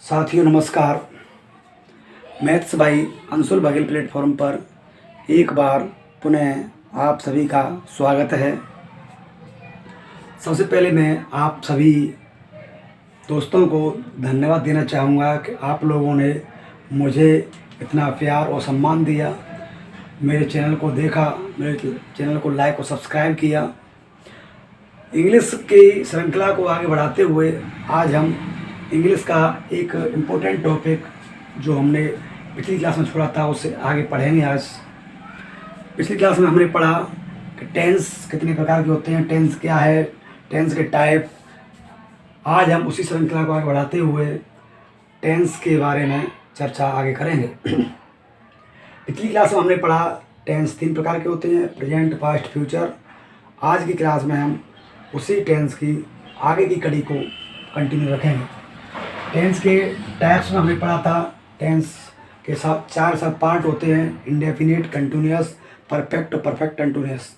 साथियों नमस्कार। मैथ्स भाई अंशुल बघेल प्लेटफॉर्म पर एक बार पुनः आप सभी का स्वागत है। सबसे पहले मैं आप सभी दोस्तों को धन्यवाद देना चाहूँगा कि आप लोगों ने मुझे इतना प्यार और सम्मान दिया, मेरे चैनल को देखा, मेरे चैनल को लाइक और सब्सक्राइब किया। इंग्लिश की श्रृंखला को आगे बढ़ाते हुए आज हम इंग्लिश का एक इम्पोर्टेंट टॉपिक जो हमने पिछली क्लास में छोड़ा था उससे आगे पढ़ेंगे। आज पिछली क्लास में हमने पढ़ा कि टेंस कितने प्रकार के होते हैं, टेंस क्या है, टेंस के टाइप। आज हम उसी श्रृंखला को आगे बढ़ाते हुए टेंस के बारे में चर्चा आगे करेंगे। पिछली क्लास में हमने पढ़ा टेंस 3 प्रकार के होते हैं, प्रेजेंट, पास्ट, फ्यूचर। आज की क्लास में हम उसी टेंस की आगे की कड़ी को कंटिन्यू रखेंगे। टेंस के टाइप्स में हमने पढ़ा था, टेंस के साथ 4 सब पार्ट होते हैं, इंडेफिनिट, कंटिन्यूअस, परफेक्ट और परफेक्ट कंटिन्यूअस।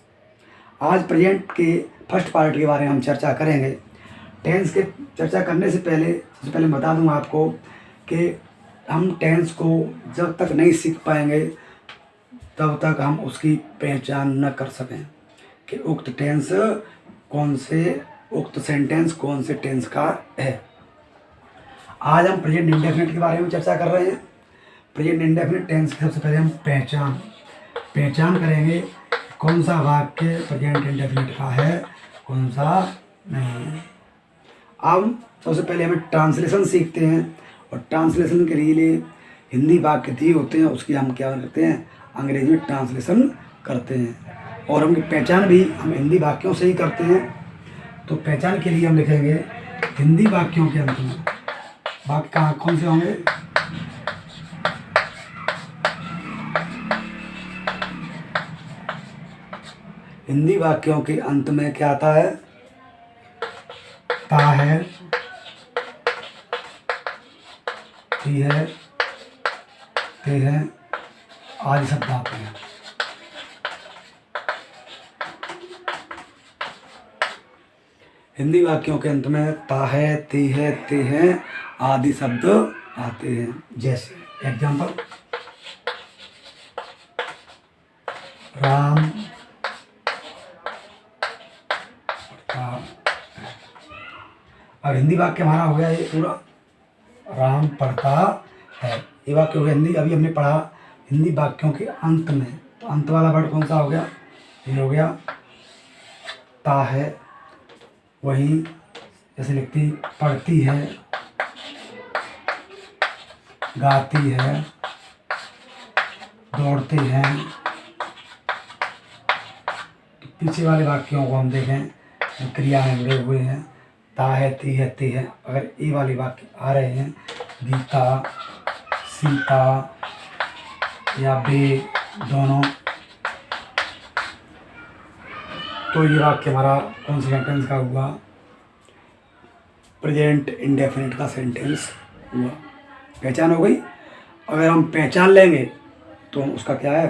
आज प्रेजेंट के फर्स्ट पार्ट के बारे में हम चर्चा करेंगे। टेंस के चर्चा करने से पहले सबसे पहले बता दूं आपको कि हम टेंस को जब तक नहीं सीख पाएंगे तब तक हम उसकी पहचान न कर सकें कि उक्त टेंस कौन से, उक्त सेंटेंस कौन से टेंस का है। आज हम प्रेजेंट इंडेफिनिट के बारे में चर्चा कर रहे हैं। प्रेजेंट इंडेफिनिट टेंस की सबसे पहले हम पहचान करेंगे कौन सा वाक्य प्रेजेंट इंडेफिनिट का है, कौन सा नहीं। अब सबसे पहले हमें ट्रांसलेशन सीखते हैं और ट्रांसलेशन के लिए हिंदी वाक्य दिए होते हैं, उसकी हम क्या करते हैं, अंग्रेजी में ट्रांसलेशन करते हैं। और हम पहचान भी हम हिंदी वाक्यों से ही करते हैं। तो पहचान के लिए हम लिखेंगे हिंदी वाक्यों के अंत में वाक्य कहाँ कौन से होंगे, हिंदी वाक्यों के अंत में क्या आता है, ता है, ती है, ते है आदि शब्द आते हैं। हिंदी वाक्यों के अंत में ता है, ती है, ते हैं आदि शब्द आते हैं। जैसे एग्जाम्पल, राम पढ़ता है। अब हिंदी वाक्य हमारा हो गया ये पूरा, राम पढ़ता है, ये वाक्य हो गया हिंदी। अभी हमने पढ़ा हिंदी वाक्यों के अंत में, तो अंत वाला वर्ड कौन सा हो गया, ये हो गया ता है। वहीं जैसे लिखती पढ़ती है, गाती है, दौड़ते हैं। तो पीछे वाले वाक्यों को हम देखें जो क्रिया में जुड़े हुए हैं, ता है, ती है, ते है। अगर ये वाले वाक्य आ रहे हैं, गीता, सीता या बे दोनों, तो ये वाक्य हमारा कौन से सेंटेंस का हुआ, प्रेजेंट इंडेफिनिट का सेंटेंस हुआ। पहचान हो गई। अगर हम पहचान लेंगे तो हम उसका क्या है,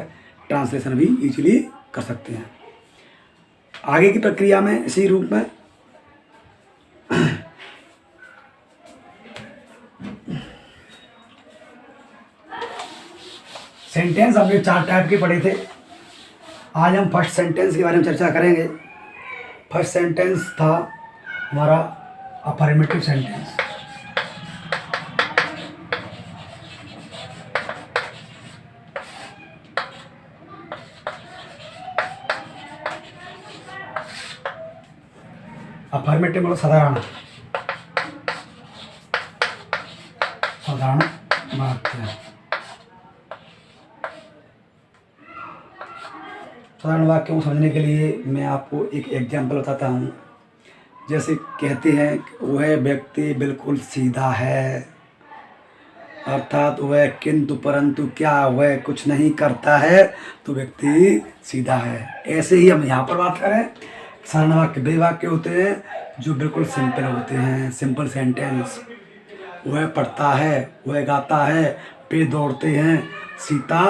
ट्रांसलेशन भी इजीली कर सकते हैं। आगे की प्रक्रिया में इसी रूप में सेंटेंस हमने 4 टाइप के पढ़े थे। आज हम फर्स्ट सेंटेंस के बारे में चर्चा करेंगे। फर्स्ट सेंटेंस था हमारा अफर्मेटिव सेंटेंस। अफर्मेटिव मतलब साधारण वाक्य। साधारण वाक्यों को समझने के लिए मैं आपको एक एग्जाम्पल बताता हूँ। जैसे कहते हैं कि वह व्यक्ति बिल्कुल सीधा है, अर्थात वह किंतु परंतु क्या वह कुछ नहीं करता है तो व्यक्ति सीधा है। ऐसे ही हम यहाँ पर बात करें, साधारण वाक्य वे वाक्य होते हैं जो बिल्कुल सिंपल होते हैं, सिंपल सेंटेंस। वह पढ़ता है, वह गाता है, वे दौड़ते हैं, सीता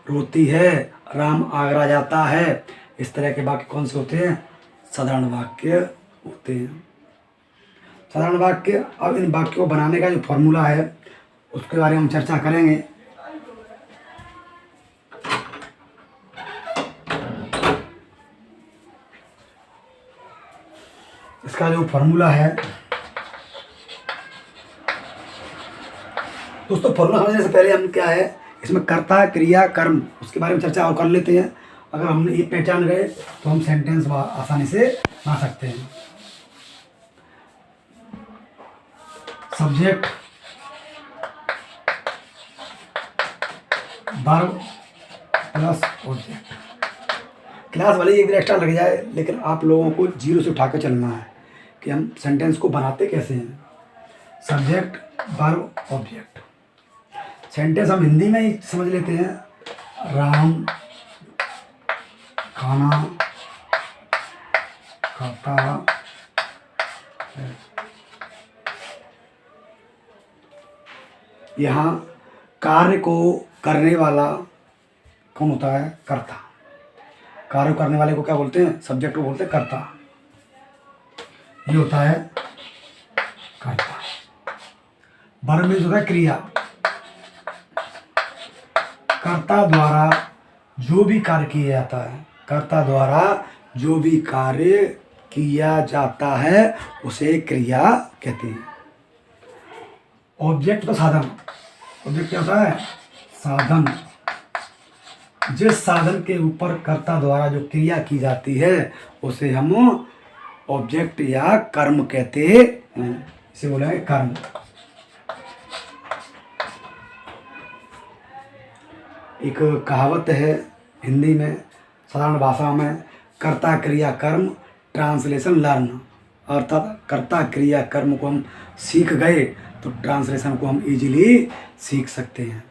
रोती है, राम आगरा जाता है। इस तरह के वाक्य कौन से होते हैं, साधारण वाक्य होते हैं। साधारण वाक्य। अब इन वाक्यों को बनाने का जो फॉर्मूला है उसके बारे में हम चर्चा करेंगे। इसका जो फॉर्मूला है दोस्तों, फॉर्मूला समझने से पहले हम क्या है इसमें कर्ता, क्रिया, कर्म, उसके बारे में चर्चा और कर लेते हैं। अगर हम ये पहचान गए तो हम सेंटेंस आसानी से बना सकते हैं। Subject, verb plus object. Class वाली एक दिन एक्स्ट्रा लग जाए, लेकिन आप लोगों को जीरो से उठा कर चलना है कि हम सेंटेंस को बनाते कैसे हैं। Subject, verb, object. सेंटेंस हम हिंदी में ही समझ लेते हैं। राम खाना खाता है। यहाँ कार्य को करने वाला कौन होता है? कर्ता। कार्य करने वाले को क्या बोलते हैं? सब्जेक्ट को बोलते हैं कर्ता। ये होता है कर्ता। वर्ब में होता है क्रिया। कर्ता द्वारा जो भी कार्य किया जाता है, कर्ता द्वारा जो भी कार्य किया जाता है उसे क्रिया कहते हैं। ऑब्जेक्ट तो साधन। ऑब्जेक्ट क्या होता है? साधन। जिस साधन के ऊपर कर्ता द्वारा जो क्रिया की जाती है उसे हम ऑब्जेक्ट या कर्म कहते हैं। इसे बोलेंगे कर्म। एक कहावत है हिंदी में, साधारण भाषा में, कर्ता क्रिया कर्म ट्रांसलेशन लर्न। अर्थात कर्ता क्रिया कर्म को हम सीख गए तो ट्रांसलेशन को हम इजीली सीख सकते हैं।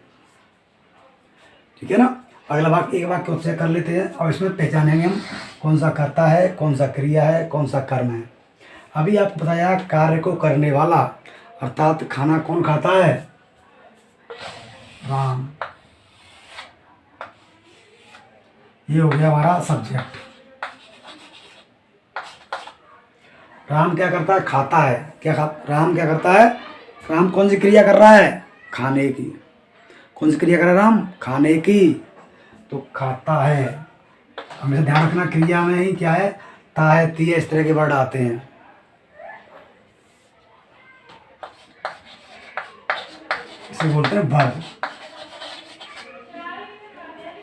ठीक है ना। अगला वाक्य, एक वाक्य उससे कर लेते हैं और इसमें पहचानेंगे हम कौन सा कर्ता है, कौन सा क्रिया है, कौन सा कर्म है। अभी आपको बताया कार्य को करने वाला, अर्थात खाना कौन खाता है? राम। ये हो गया हमारा सब्जेक्ट। राम क्या करता है? खाता है। राम क्या करता है? राम कौन सी क्रिया कर रहा है? खाने की। कौन सी क्रिया कर रहा है राम? खाने की। तो खाता है। हमेशा ध्यान रखना क्रिया में ही क्या है, ता है, ती है, इस तरह के वर्ड आते हैं। इसे बोलते हैं वर्ब।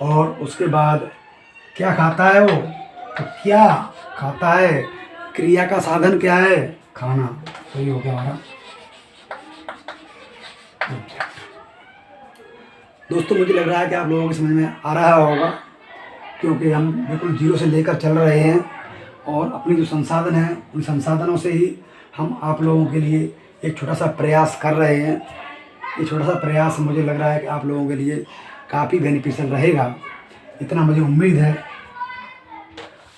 और उसके बाद क्या खाता है वो? तो क्या खाता है? क्रिया का साधन क्या है? खाना। तो ये हो गया हमारा। दोस्तों मुझे लग रहा है कि आप लोगों को समझ में आ रहा होगा, क्योंकि हम बिल्कुल जीरो से लेकर चल रहे हैं और अपने जो संसाधन हैं उन संसाधनों से ही हम आप लोगों के लिए एक छोटा सा प्रयास कर रहे हैं। ये छोटा सा प्रयास मुझे लग रहा है कि आप लोगों के लिए काफ़ी बेनिफिशियल रहेगा, इतना मुझे उम्मीद है।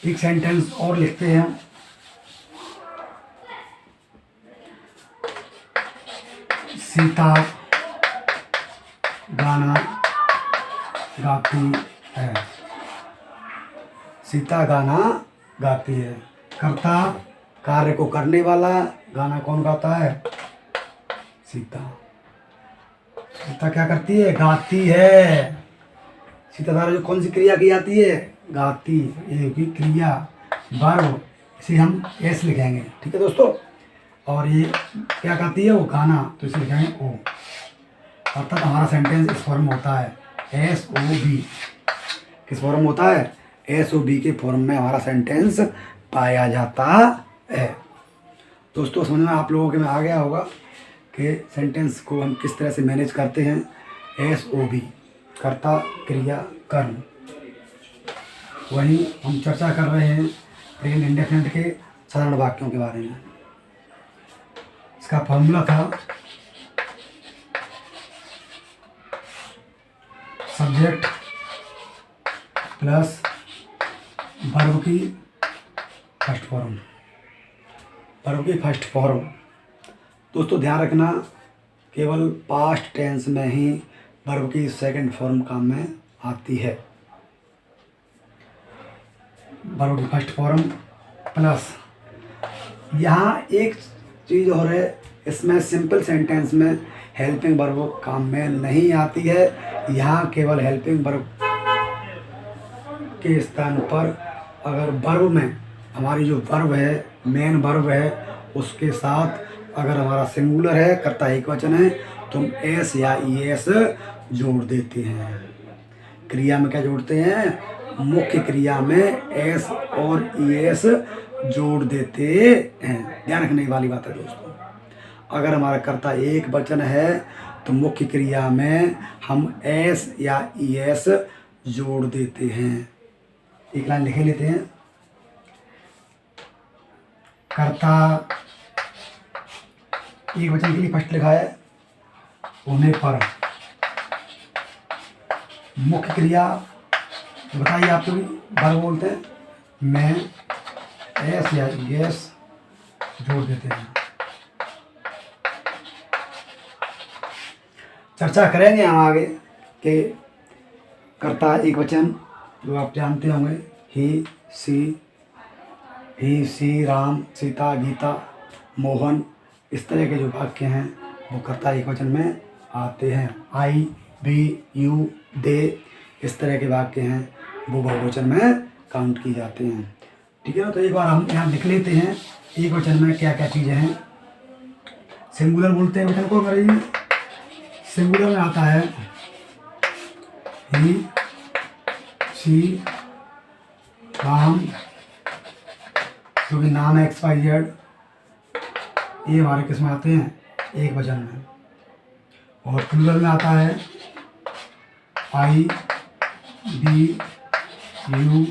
एक सेंटेंस और लिखते हैं। सीता गाना गाती है। सीता गाना गाती है। कर्ता कार्य को करने वाला, गाना कौन गाता है? सीता। सीता क्या करती है? गाती है। सीता द्वारा जो कौन सी क्रिया की जाती है? गाती। ये होगी क्रिया, वर्ब। इसे हम एस लिखेंगे। ठीक है दोस्तों। और ये क्या गाती है? वो गाना, तो इसे लिखेंगे ओ। अर्थात हमारा सेंटेंस इस फॉर्म में होता है SOB। किस फॉर्म में होता है? SOB के फॉर्म में हमारा सेंटेंस पाया जाता है। दोस्तों समझ में आप लोगों के में आ गया होगा कि सेंटेंस को हम किस तरह से मैनेज करते हैं। SOB, कर्ता क्रिया कर्म। वहीं हम चर्चा कर रहे हैं प्रेजेंट इंडेफिनिट के साधारण वाक्यों के बारे में। इसका फॉर्मूला था सब्जेक्ट प्लस वर्ब की फर्स्ट फॉर्म। वर्ब की फर्स्ट फॉर्म दोस्तों ध्यान रखना, केवल पास्ट टेंस में ही वर्ब की सेकंड फॉर्म काम में आती है। वर्ब की फर्स्ट फॉर्म प्लस यहाँ एक चीज़ और है, इसमें सिंपल सेंटेंस में हेल्पिंग वर्ब काम में नहीं आती है। यहाँ केवल हेल्पिंग वर्ब के स्थान पर अगर वर्ब में हमारी जो वर्ब है, मेन वर्ब है, उसके साथ अगर हमारा सिंगुलर है, कर्ता एकवचन है, तो हम एस या ई एस जोड़ देते हैं। क्रिया में क्या जोड़ते हैं? मुख्य क्रिया में एस और ई एस जोड़ देते हैं। ध्यान रखने वाली बात है दोस्तों। अगर हमारा कर्ता एक वचन है तो मुख्य क्रिया में हम एस या ई एस जोड़ देते हैं। एक लाइन लिखे लेते हैं। कर्ता एक वचन के लिए फर्स्ट लिखा है होने पर मुख्य क्रिया बताइए आप तो वर्ब बोलते हैं, मैं एस या ई एस जोड़ देते हैं। चर्चा करेंगे हम आगे कि कर्ता एक वचन जो आप जानते होंगे, ही सी, राम, सीता, गीता, मोहन, इस तरह के जो वाक्य हैं वो कर्ता एक वचन में आते हैं। आई, वी, यू, दे, इस तरह के वाक्य हैं वो बहुवचन में काउंट किए जाते हैं। ठीक है ना। तो एक बार हम यहाँ लिख लेते हैं एक वचन में क्या क्या चीज़ें हैं। सिंगुलर बोलते हैं वचन को अंग्रेजी में। सिंगुलर में आता है ही, सी, राम, जो कि नाम है XYZ, ये हमारे किस में आते हैं? एक वचन में। और प्लूरल में आता है आई, बी, यू,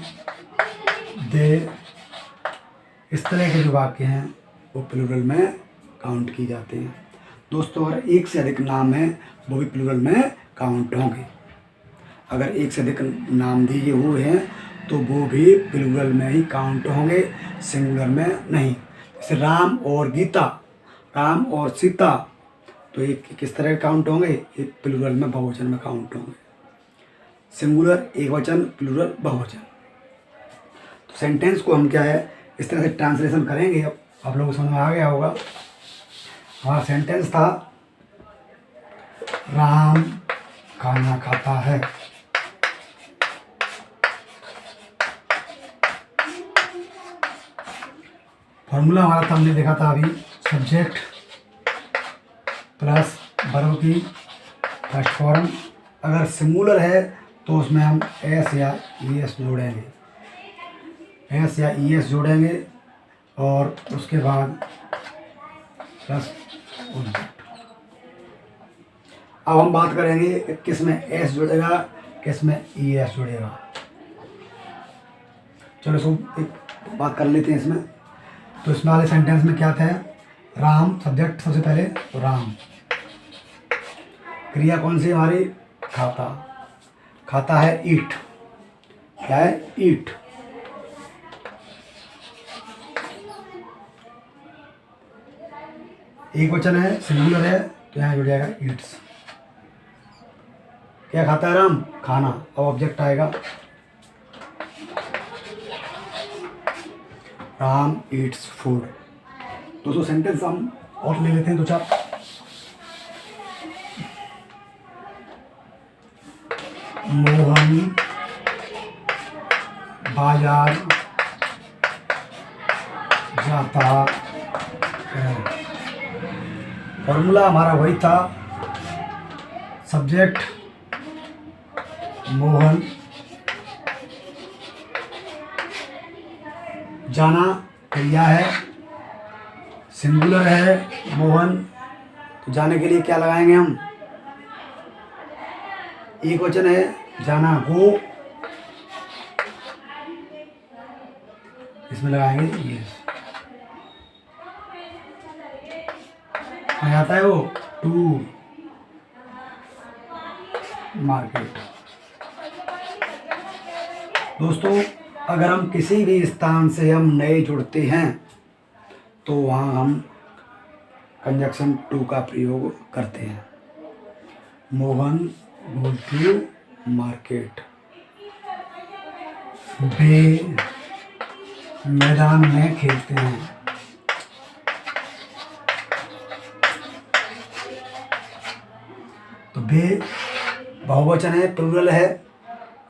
दे, इस तरह के जो वाक्य हैं वो प्लूरल में काउंट किए जाते हैं। दोस्तों अगर एक से अधिक नाम है वो भी प्लूरल में काउंट होंगे। अगर एक से अधिक नाम दिए हुए हैं तो वो भी प्लूरल में ही काउंट होंगे, सिंगुलर में नहीं। जैसे राम और गीता, राम और सीता, तो ये किस तरह काउंट होंगे? ये प्लूरल में बहुवचन में काउंट होंगे। सिंगुलर एक वचन, प्लूरल बहुवचन। तो सेंटेंस को हम क्या है इस तरह से ट्रांसलेशन करेंगे। अब आप लोगों को समझ में आ गया होगा। हमारा सेंटेंस था राम खाना खाता है। फॉर्मूला हमारा था, हमने देखा था अभी, सब्जेक्ट प्लस वर्ब की फर्स्ट फॉर्म। अगर सिंगुलर है तो उसमें हम एस या ई एस जोड़ेंगे, एस या ई एस जोड़ेंगे और उसके बाद प्लस ऑब्जेक्ट। अब हम बात करेंगे कि किस में एस जुड़ेगा, किस में ई एस जुड़ेगा। चलो सब एक बात कर लेते हैं इसमें। तो इसमें वाले सेंटेंस में क्या था? राम, सब्जेक्ट सबसे पहले तो राम, क्रिया कौन सी हमारी? खाता, खाता है ईट, क्या है? ईट। एक वचन है, सिंगुलर है, तो यहाँ जुड़ जाएगा ईट्स। क्या खाता है राम? खाना। अब ऑब्जेक्ट आएगा राम ईट्स फूड। दोस्तों सेंटेंस हम और ले लेते हैं दो चार। मोहन बाजार जाता है। फॉर्मूला हमारा वही था, सब्जेक्ट मोहन, जाना क्रिया है, सिंगुलर है मोहन, तो जाने के लिए क्या लगाएंगे हम? एक वचन है जाना, गो, इसमें लगाएंगे ये। आ जाता है वो टू मार्केट। दोस्तों अगर हम किसी भी स्थान से हम नए जुड़ते हैं तो वहाँ हम कंजक्शन टू का प्रयोग करते हैं। Mohan goes to market. वे मैदान में खेलते हैं। बे बहुवचन है, प्लूरल है।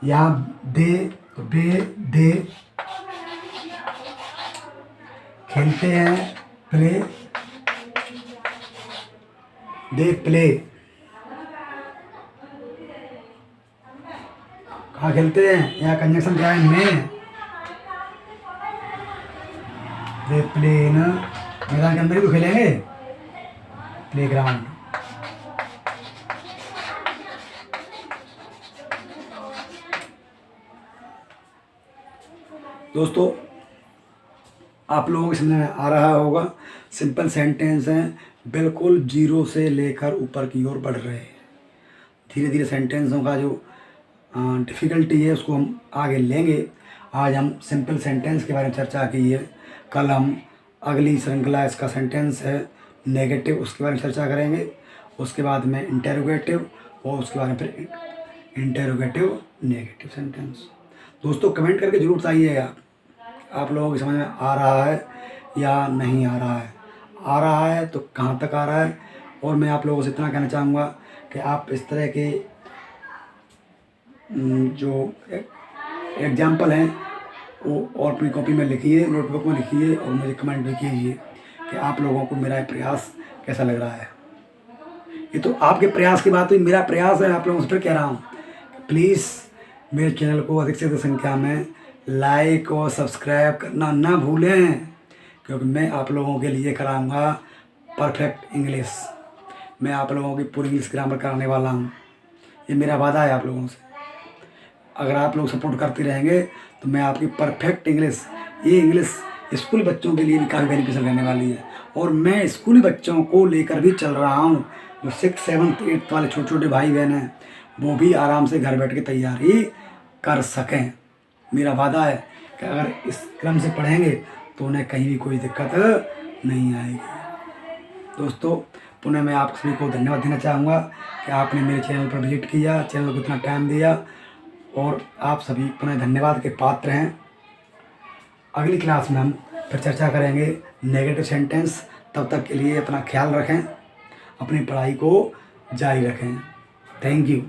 यहाँ दे तो बे दे। खेलते हैं, प्ले, दे प्ले। कहाँ खेलते हैं? यहाँ कंजक्शन क्या है? में। दे प्ले इन, मैदान के अंदर ही तो खेलेंगे, प्ले ग्राउंड। दोस्तों आप लोगों को समझ में आ रहा होगा, सिंपल सेंटेंस हैं, बिल्कुल जीरो से लेकर ऊपर की ओर बढ़ रहे हैं। धीरे धीरे सेंटेंसों का जो डिफ़िकल्टी है उसको हम आगे लेंगे। आज हम सिंपल सेंटेंस के बारे में चर्चा की है। कल हम अगली श्रृंखला इसका सेंटेंस है नेगेटिव, उसके बारे में चर्चा करेंगे। उसके बाद में इंटेरोगेटिव और उसके बाद में फिर इंटेरोगेटिव नेगेटिव सेंटेंस। दोस्तों कमेंट करके ज़रूर बताइएगा आप लोगों की समझ में आ रहा है या नहीं आ रहा है। आ रहा है तो कहाँ तक आ रहा है। और मैं आप लोगों से इतना कहना चाहूँगा कि आप इस तरह के जो एग्जाम्पल हैं वो और अपनी कॉपी में लिखिए, नोटबुक में लिखिए और मुझे कमेंट भी कीजिए कि आप लोगों को मेरा प्रयास कैसा लग रहा है। ये तो आपके प्रयास की बात हुई, मेरा प्रयास है आप लोगों से फिर कह रहा हूँ, प्लीज़ मेरे चैनल को अधिक से अधिक संख्या में लाइक और सब्सक्राइब करना ना भूलें, क्योंकि मैं आप लोगों के लिए कराऊंगा परफेक्ट इंग्लिश। मैं आप लोगों की पूरी इंग्लिश ग्रामर कराने वाला हूँ, ये मेरा वादा है आप लोगों से। अगर आप लोग सपोर्ट करते रहेंगे तो मैं आपकी परफेक्ट इंग्लिश, ये इंग्लिश स्कूली बच्चों के लिए भी काफ़ी बेनिफिशियल रहने वाली है। और मैं स्कूली बच्चों को लेकर भी चल रहा हूँ, जो 6, 7, 8 वाले छोटे छोटे भाई बहन हैं वो भी आराम से घर बैठ के तैयारी कर सकें। मेरा वादा है कि अगर इस क्रम से पढ़ेंगे तो उन्हें कहीं भी कोई दिक्कत नहीं आएगी। दोस्तों पुनः मैं आप सभी को धन्यवाद देना चाहूँगा कि आपने मेरे चैनल पर विजिट किया, चैनल को इतना टाइम दिया, और आप सभी पुनः धन्यवाद के पात्र हैं। अगली क्लास में हम फिर चर्चा करेंगे नेगेटिव सेंटेंस। तब तक के लिए अपना ख्याल रखें, अपनी पढ़ाई को जारी रखें। Thank you.